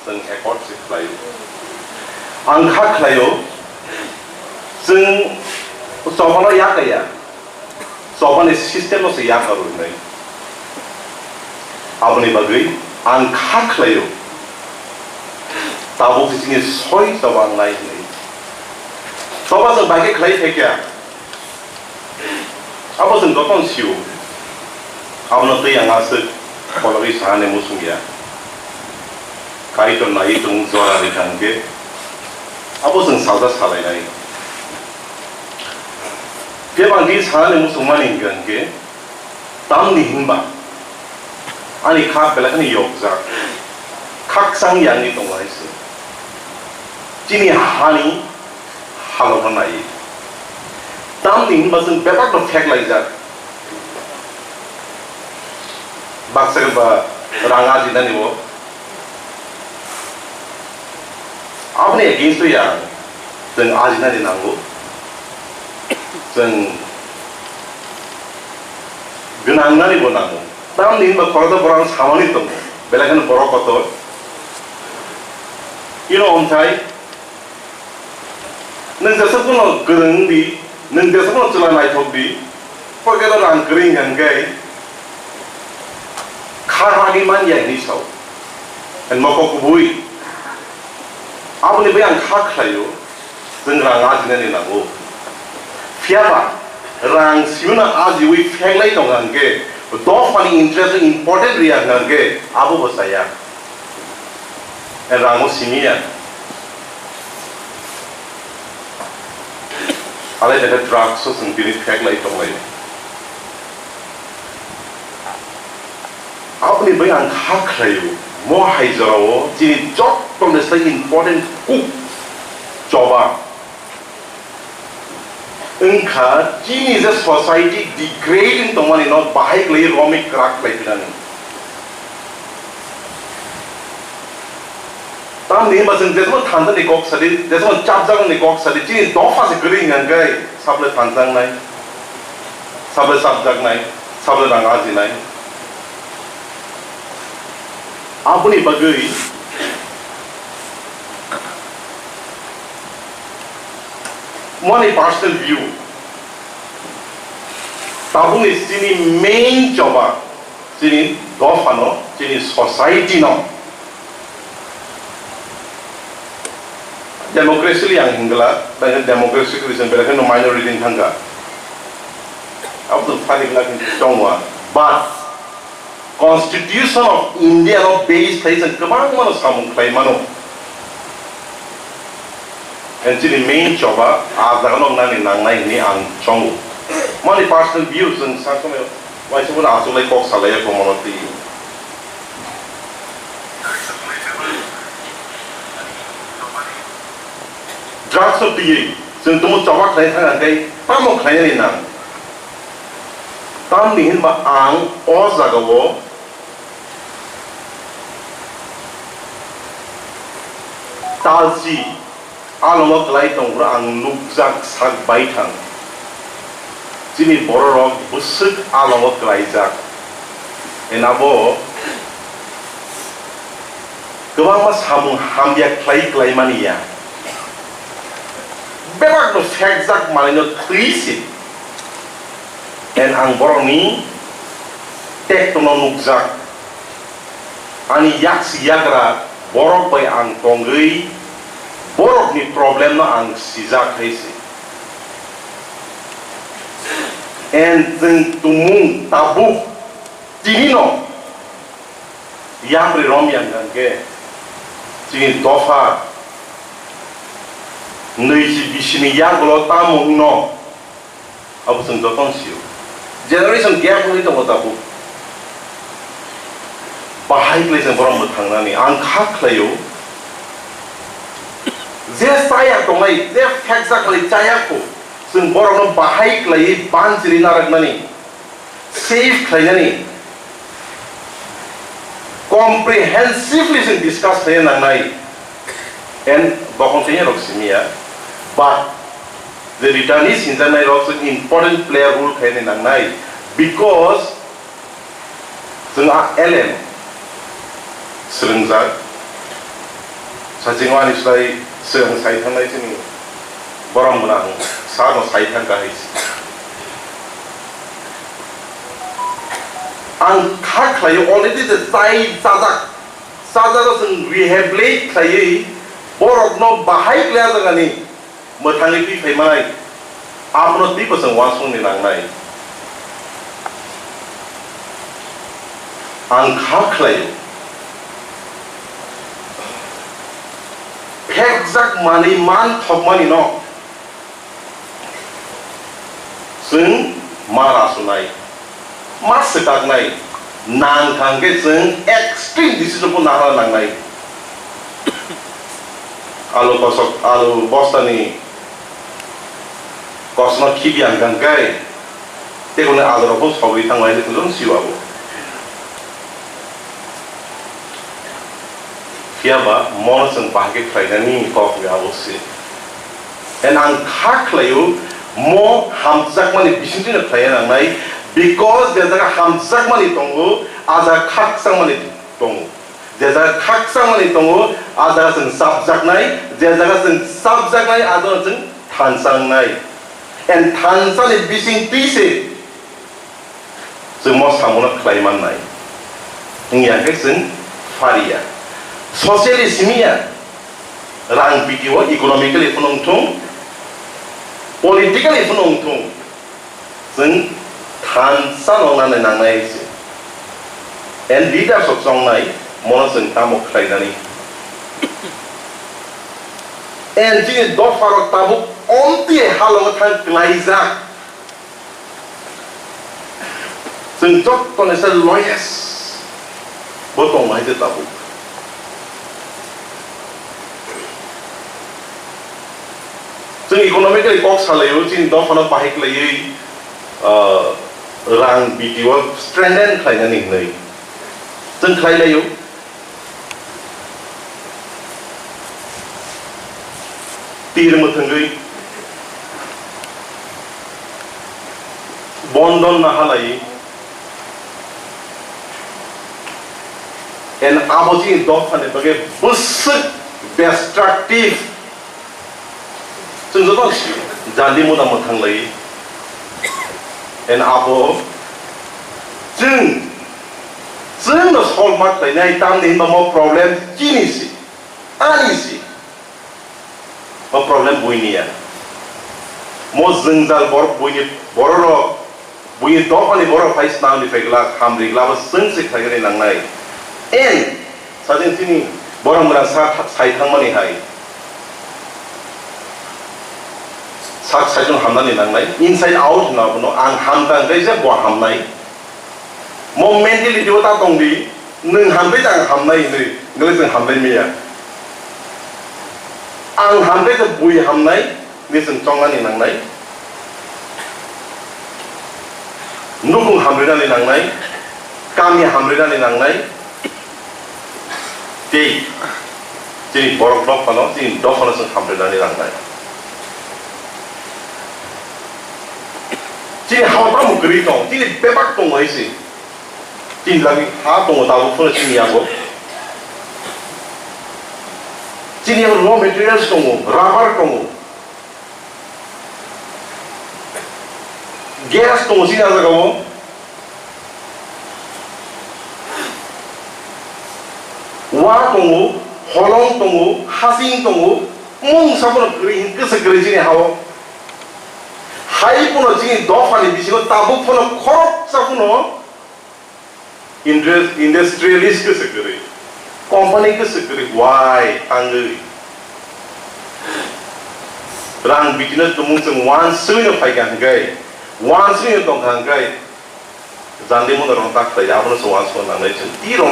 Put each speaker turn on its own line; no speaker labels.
जों एकर्ड खालायो आंखा खालायो जों जबाना या गया जबानि सिस्टेमल'सो या खालामनाय आबनि बागै आंखा खालायो दाबो जोंनि सय जबान नाय जबा जों बागै खालाय फैया अब जों दतन सिउ abno tei angasuk kolori sahane musungia kai to nai tung zora ri tangke abo जों sauda salainai ke bang di sahane musumani gangke tam ni hinba ani kha belakani yokja khak sang yang ni tongai se jini hani halona nai tam ni hinba जों bepak no fek laijak baksa ba ranga jinani wo apne against to ya जों आजिना दिनांगौ जों गोनांनानै बनांगौ दाम दिन बा खरदा बरां सामानि दं बेलाखान बर' कत Omthai नों जेसेबां गोरों दि नों जेसेबां चला नायथक दि फगेला रां गोरिं गानगाय खारागि मान यानि साव एन मको कुबुई आबनि बे आं खा खालायो जों रां आजिनानै नांगौ फियाबा रां सिउना आजिवै फेंलाय दं गानगे दफानि इन्ट्रेस्ट इम्पोर्टेन्ट रिया गानगे आबो बसाया एन रांगो सिमिया आले दा ड्रग्स जों बिनि फेंलाय दंलाय आपनि बै आं खा खालायो मो हाइजराव जिनि जब तमनेस्लाय इम्पोर्टेन्ट कुक जबा उनका जिनि जे सोसाइटी डिग्रेडिंग दंमानि न बाहाय गलै रमिक क्राक लायनानै ताम नि बाजों जेसेबां थानजानि गक सादि जेसेबां चापजागनि गक सादि जिनि दफासे गोरिंगांगाय साबले थानजांनाय साबले साबजागनाय साबले रां आजिनाय आपनि बागै मनि पर्सनल व्यू ताबुनि जिनि मेन जबा जिनि दफानो जिनि सोसाइटी न डेमोक्रेसी आं हिंगला बेन डेमोक्रेसी रिजन बेलाखनो माइनॉरिटी थांगा अब तो फारिगला दंवा but Constitution of India no base thai sang kabang mano samung klai mano and the main job azaganong nani nangnai ni ang chongu mani personal views and sakome why so na aso lai kok salaya ko monoti drugs of the sing tumu chawak klai thang kai pamo klai ni nang tam ni hin ba ang o zagawo talsi alongok lai tongra ang nukjak sak baithang jini bororok busuk alongok laijak enabo gobang ma samung hamya klai mania bebak no fekjak malino krisi en ang boroni tek tono nukjak ani yaksi yagra borok bai ang tonggei borok ni problem na ang sijak haisi and then tumung tabu tinino yang romyan gange jini Dopha neisi bisini yang glo tamung no abu sung doton siu generation gap ni to tabu bahai klesen borong bethangnani ang kha khlayo je saya tongai je feksa khlai chaya ko जों बर'नो बाहायग्लायै बानजिरि नारगनानै safe खालायनानै कम्प्रिहेन्सिभलि जों discuss खालायनो नांनाय end बखंथायनि रक्सिमिया बाट the returnees हिनजानाय रक्स important player role खालायनो नांनाय बिकज जोंहा LM सोलोंजाक 사진관이스라이 수영 사이탄나이즈니 보람문항 사노 사이탄가이스 ang khá khẩy already the side sajak जों rehabilitate khẩy borok no bahai klaya jagani mothangni pi phaimanai apno ti pasang wasung ni nangnai ang khá khẩy exact money man thok money no जों mara sunai masakak nai nang thangke जों extreme decision ko nara nangnai alu bostani kosno kibian gangkai tekone alu roko sobi thangwai ni tulung siwabo kiaba mono जों bahage khlainani kok gabo si en ang khaklayu mo hamjak mani bisingtina khlaiya nangnai because there is a hamjak mani tongo aja khaksang mani tongo there is a khaksang mani tongo aja जों sabjak nai there is a जों sabjak nai aja जों thansang nai and thansang ni bising tise जों mo samona khlaiman nai ingyan ke जों faria socialismia rang bikiwa economically phunongthong politically phunongthong जों thansang nang nangnai se and leader soksong nai mono जों tamok khlainani and jini Dopha rok tabuk omthai halong thang klaijak जों joktone se lawyers botong mai te tabuk जों economically kok salayo jini Dopha no bahik lai rang bikiwa strengthen khlainani nei जों khlailayo tir muthungui bondon na halai and aboji Dopha ne bage busuk destructive जों जदों jali muda muthanglai and abo जों no solve mat lai tam ni mo problem kini si ani si mo problem buinia mo जों jal bor buini bororo buini Dopha ni boro phais na ni fegla khamri gla जों se khagani nangnai and sajin tini boram ra sa sai thangmani hai sak sajung hamnani nangnai inside out na bono ang hamdang dai je bo hamnai mo mentality ta tongdi nung hambai jang hamnai ni ngai jeng hamnai miya ang hambai je bui hamnai ni jeng chongani nangnai nukung hamrani nangnai kami hamrani nangnai tei jini borok Dopha no jini Dopha no jeng hamrani nangnai jini hawta mukri tong jini bebak tong hai si jini lagi ha tong tabu phone jini yago jini yang raw materials tong rubber tong gas tong jini aja kamu wa tong holong tong hasing tong mung sabun kering kesegeri jini hawo hai puno jini Dopha ni bisingo tabu puno korok sapuno industrialist ke segeri company ke segeri why angri rang business tumung seng wan sui no pai kan gai wan sui no tong kan gai jandi mo no rong tak ta ya puno so wan so na nei chen ti rong